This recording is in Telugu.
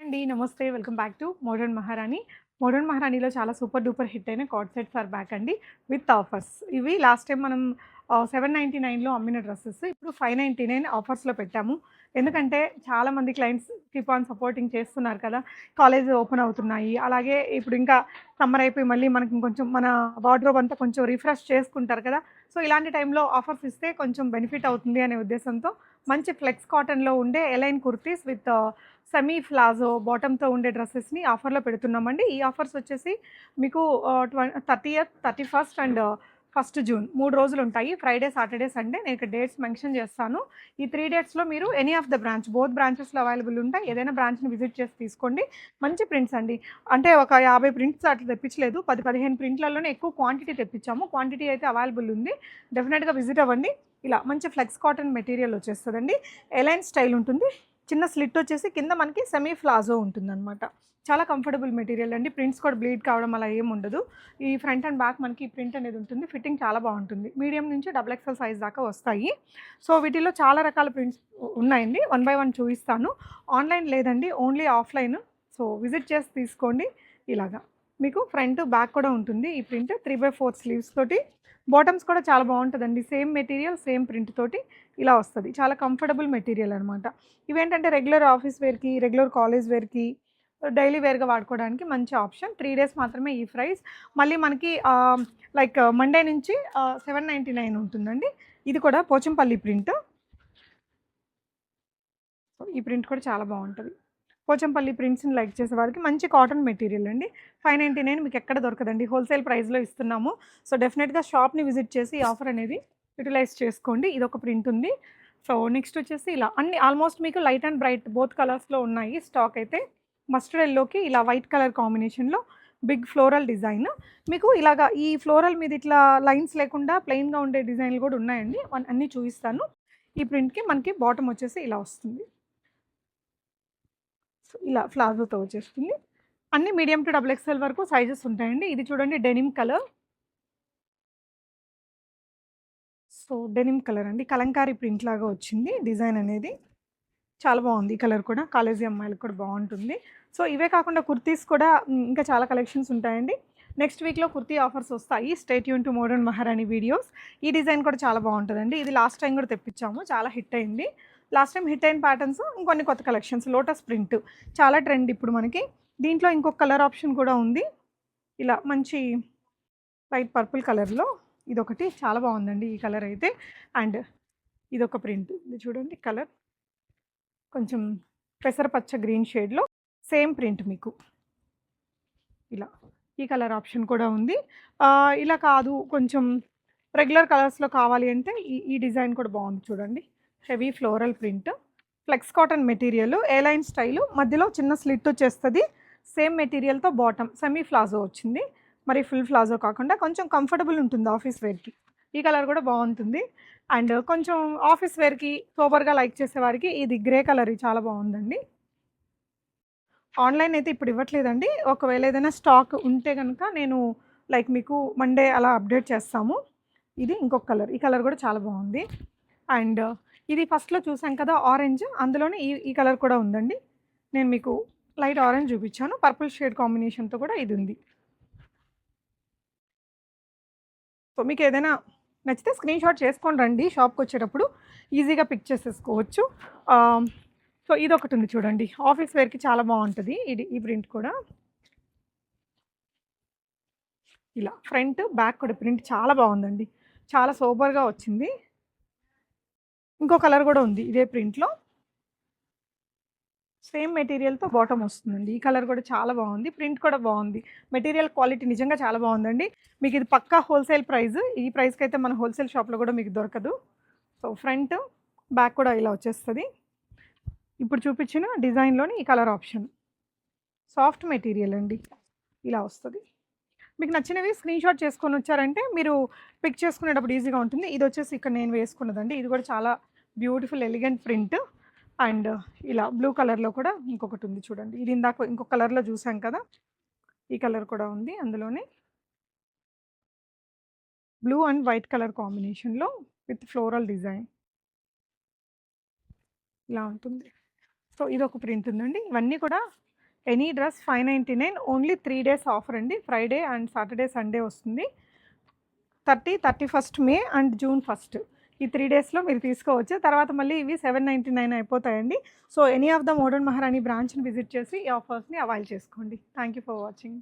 అండి. నమస్తే. వెల్కమ్ బ్యాక్ టు మోడర్న్ మహారాణి. మోడర్న్ మహారాణిలో చాలా సూపర్ డూపర్ హిట్ అయిన కార్డ్ సెట్స్ ఆర్ బ్యాక్ అండి విత్ ఆఫర్స్. ఇవి లాస్ట్ టైం మనం 799లో అమ్మిన డ్రెసెస్ ఇప్పుడు 599 ఆఫర్స్‌లో పెట్టాము. ఎందుకంటే చాలామంది క్లయింట్స్ కీప్ ఆన్ సపోర్టింగ్ చేస్తున్నారు కదా! కాలేజ్ ఓపెన్ అవుతున్నాయి. అలాగే ఇప్పుడు ఇంకా సమ్మర్ అయిపోయి మళ్ళీ మనకి ఇంకొంచెం మన వార్డ్‌రోబ్ అంతా కొంచెం రిఫ్రెష్ చేసుకుంటారు కదా! సో, ఇలాంటి టైంలో ఆఫర్స్ ఇస్తే కొంచెం బెనిఫిట్ అవుతుంది అనే ఉద్దేశంతో మంచి ఫ్లెక్స్ కాటన్‌లో ఉండే A line kurtis with semi palazzo బాటమ్‌తో ఉండే డ్రెసెస్‌ని ఆఫర్‌లో పెడుతున్నామండి. ఈ ఆఫర్స్ వచ్చేసి మీకు 30థ్, 31st అండ్ 1 జూన్ 3 రోజులుంటాయి. Friday, Saturday, Sunday. నేను ఇక్కడ డేట్స్ మెన్షన్ చేస్తాను. ఈ 3 డేట్స్‌లో మీరు any of the branch both బ్రాంచెస్‌లో అవైలబుల్ ఉంటాయి. ఏదైనా బ్రాంచ్‌ని విజిట్ చేసి తీసుకోండి. మంచి ప్రింట్స్ అండి. అంటే ఒక 50 ప్రింట్స్ అట్లా తెప్పించలేదు. 10, 15 ప్రింట్‌లలోనే ఎక్కువ క్వాంటిటీ తెప్పించాము. క్వాంటిటీ అయితే అవైలబుల్ ఉంది. డెఫినెట్‌గా విజిట్ అవ్వండి. ఇలా మంచి ఫ్లెక్స్ కాటన్ మెటీరియల్ వచ్చేస్తదండి. ఎలైన్ స్టైల్ ఉంటుంది. చిన్న స్లిట్ వచ్చేసి కింద మనకి సెమీ ప్లాజో ఉంటుందనమాట. చాలా కంఫర్టబుల్ మెటీరియల్ అండి. ప్రింట్స్ కూడా బ్లీడ్ కావడం అలా ఏమి ఉండదు. ఈ ఫ్రంట్ అండ్ బ్యాక్ మనకి ఈ ప్రింట్ అనేది ఉంటుంది. ఫిట్టింగ్ చాలా బాగుంటుంది. మీడియం నుంచి డబుల్ ఎక్స్ఎల్ సైజ్ దాకా వస్తాయి. సో, వీటిలో చాలా రకాల ప్రింట్స్ ఉన్నాయండి. వన్ బై వన్ చూపిస్తాను. ఆన్లైన్ లేదండి, ఓన్లీ ఆఫ్లైన్. సో, విజిట్ చేసి తీసుకోండి. ఇలాగా మీకు ఫ్రంట్ బ్యాక్ కూడా ఉంటుంది. ఈ ప్రింట్ 3/4 స్లీవ్స్ తోటి బాటమ్స్ కూడా చాలా బాగుంటుందండి. సేమ్ మెటీరియల్ సేమ్ ప్రింట్ తోటి ఇలా వస్తుంది. చాలా కంఫర్టబుల్ మెటీరియల్ అనమాట. ఇవేంటంటే రెగ్యులర్ ఆఫీస్ వేర్‌కి, రెగ్యులర్ కాలేజ్ వేర్‌కి, డైలీ వేర్‌గా వాడుకోవడానికి మంచి ఆప్షన్. 3 డేస్ మాత్రమే ఈ ప్రైస్. మళ్ళీ మనకి లైక్ మండే నుంచి 799 ఉంటుందండి. ఇది కూడా పోచంపల్లి ప్రింట్. ఈ ప్రింట్ కూడా చాలా బాగుంటది. పోచంపల్లి ప్రింట్స్‌ని లైక్ చేసే వారికి మంచి కాటన్ మెటీరియల్ అండి. 599 మీకు ఎక్కడ దొరకదండి. హోల్‌సేల్ ప్రైస్‌లో ఇస్తున్నాము. సో, డెఫినిట్‌గా షాప్‌ని విజిట్ చేసి ఈ ఆఫర్ అనేది యుటిలైజ్ చేసుకోండి. ఇదొక ప్రింట్ ఉంది. సో, నెక్స్ట్ వచ్చేసి ఇలా అన్ని ఆల్మోస్ట్ మీకు లైట్ అండ్ బ్రైట్ బోత్ కలర్స్‌లో ఉన్నాయి స్టాక్ అయితే. మస్టర్డ్ యెల్లోకి ఇలా వైట్ కలర్ కాంబినేషన్‌లో బిగ్ ఫ్లోరల్ డిజైన్. మీకు ఇలాగా ఈ ఫ్లోరల్ మీద ఇట్లా లైన్స్ లేకుండా ప్లెయిన్‌గా ఉండే డిజైన్‌లు కూడా ఉన్నాయండి. అన్నీ చూపిస్తాను. ఈ ప్రింట్‌కి మనకి బాటమ్ వచ్చేసి ఇలా వస్తుంది. సో, ఇలా ప్లాజోతో వచ్చేస్తుంది. అన్నీ మీడియం టు డబుల్ ఎక్స్ఎల్ వరకు సైజెస్ ఉంటాయండి. ఇది చూడండి denim colour. So, denim colour అండి. కలంకారీ ప్రింట్ లాగా వచ్చింది డిజైన్ అనేది. చాలా బాగుంది. ఈ కలర్ కూడా కాలేజీ అమ్మాయిలకు కూడా బాగుంటుంది. సో, ఇవే కాకుండా కుర్తీస్ కూడా ఇంకా చాలా కలెక్షన్స్ ఉంటాయండి. నెక్స్ట్ వీక్‌లో కుర్తీ ఆఫర్స్ వస్తాయి. స్టే ట్యూన్ టు మోడర్న్ మహారాణి వీడియోస్. ఈ డిజైన్ కూడా చాలా బాగుంటదండి. ఇది లాస్ట్ టైం కూడా తెప్పించాము. చాలా హిట్ అయింది. లాస్ట్ టైం హిట్ అయిన ప్యాటర్న్స్ ఇంకొన్ని కొత్త కలెక్షన్స్ లోటస్ ప్రింట్ చాలా ట్రెండ్ ఇప్పుడు మనకి. దీంట్లో ఇంకొక కలర్ ఆప్షన్ కూడా ఉంది. ఇలా మంచి లైట్ పర్పుల్ కలర్‌లో ఇదొకటి చాలా బాగుందండి ఈ కలర్ అయితే. అండ్ ఇదొక ప్రింట్. ఇది చూడండి కలర్ కొంచెం పెసరపచ్చ గ్రీన్ షేడ్‌లో సేమ్ ప్రింట్ మీకు. ఇలా ఈ కలర్ ఆప్షన్ కూడా ఉంది. ఇలా కాదు కొంచెం రెగ్యులర్ కలర్స్‌లో కావాలి అంటే ఈ డిజైన్ కూడా బాగుంది చూడండి. Heavy floral print. Flex cotton material A line style మధ్యలో చిన్న స్లిట్ వచ్చేస్తది. సేమ్ మెటీరియల్‌తో బాటమ్ సెమీ ప్లాజో వచ్చింది. మరి ఫుల్ ప్లాజో కాకుండా కొంచెం కంఫర్టబుల్ ఉంటుంది ఆఫీస్ వేర్‌కి. ఈ కలర్ కూడా బాగుంటుంది. అండ్ కొంచెం ఆఫీస్ వేర్‌కి సోబర్‌గా లైక్ చేసేవారికి ఇది గ్రే కలర్ చాలా బాగుందండి. ఆన్‌లైన్ అయితే ఇప్పుడు ఇవ్వట్లేదండి. ఒకవేళ ఏదైనా స్టాక్ ఉంటే గనక నేను లైక్ మీకు మండే అలా అప్డేట్ చేస్తాము. ఇది ఇంకొక కలర్. ఈ కలర్ కూడా చాలా బాగుంది. అండ్ ఇది ఫస్ట్‌లో చూసాం కదా ఆరెంజ్ అందులోనే ఈ కలర్ కూడా ఉందండి. నేను మీకు లైట్ ఆరెంజ్ చూపించాను. పర్పుల్ షేడ్ కాంబినేషన్‌తో కూడా ఇది ఉంది. సో, మీకు ఏదైనా నచ్చితే స్క్రీన్‌షాట్ చేసుకొని రండి షాప్‌కొచ్చేటప్పుడు. ఈజీగా పిక్ చేసేసుకోవచ్చు. ఆహ్, సో, ఇదొకటి ఉంది చూడండి. ఆఫీస్ వేర్‌కి చాలా బాగుంటది. ఈ ప్రింట్ కూడా. ఇలా ఫ్రంట్, బ్యాక్ కూడా ప్రింట్ చాలా బాగుందండి. చాలా సూపర్‌గా వచ్చింది. ఇంకో కలర్ కూడా ఉంది ఇదే ప్రింట్‌లో. సేమ్ మెటీరియల్‌తో బాటమ్ వస్తుందండి. ఈ కలర్ కూడా చాలా బాగుంది. ప్రింట్ కూడా బాగుంది. మెటీరియల్ క్వాలిటీ నిజంగా చాలా బాగుందండి. మీకు ఇది పక్కా హోల్‌సేల్ ప్రైస్. ఈ ప్రైస్‌కైతే మన హోల్‌సేల్ షాప్‌లో కూడా మీకు దొరకదు. సో, ఫ్రంట్, బ్యాక్ కూడా ఇలా వచ్చేస్తది. ఇప్పుడు చూపించిన డిజైన్‌లోని ఈ కలర్ ఆప్షన్. సాఫ్ట్ మెటీరియల్ అండి. ఇలా వస్తది. మీకు నచ్చినవి స్క్రీన్‌షాట్ చేసుకొనొచ్చారంటే మీరు పిక్ చేసుకునేటప్పుడు ఈజీగా ఉంటుంది. ఇదొచ్చేసి ఇక్కడ నేను వేసుకున్నదండి. ఇది కూడా చాలా బ్యూటిఫుల్ ఎలిగెంట్ ప్రింట్. అండ్ ఇలా బ్లూ కలర్‌లో కూడా ఇంకొకటుంది చూడండి. ఇది ఇందాక ఇంకొక కలర్‌లో చూసాం కదా! ఈ కలర్ కూడా ఉంది అందులోనే. బ్లూ అండ్ వైట్ కలర్ కాంబినేషన్‌లో విత్ ఫ్లోరల్ డిజైన్. ఇలా ఉంటుంది. సో, ఇదొక ప్రింట్ ఉందండి. ఇవన్నీ కూడా any dress 599 only 3 days offer అండి. ఫ్రైడే అండ్ సాటర్డే, సండే వస్తుంది. 30, 31 మే అండ్ జూన్ 1 ఈ 3 డేస్‌లో మీరు తీసుకోవచ్చు. తర్వాత మళ్ళీ ఇవి 799 అయిపోతాయండి. So, any of the modern మహారాణి బ్రాంచ్‌ని విజిట్ చేసి ఈ ఆఫర్స్‌ని అవైల్ చేసుకోండి. Thank you for watching.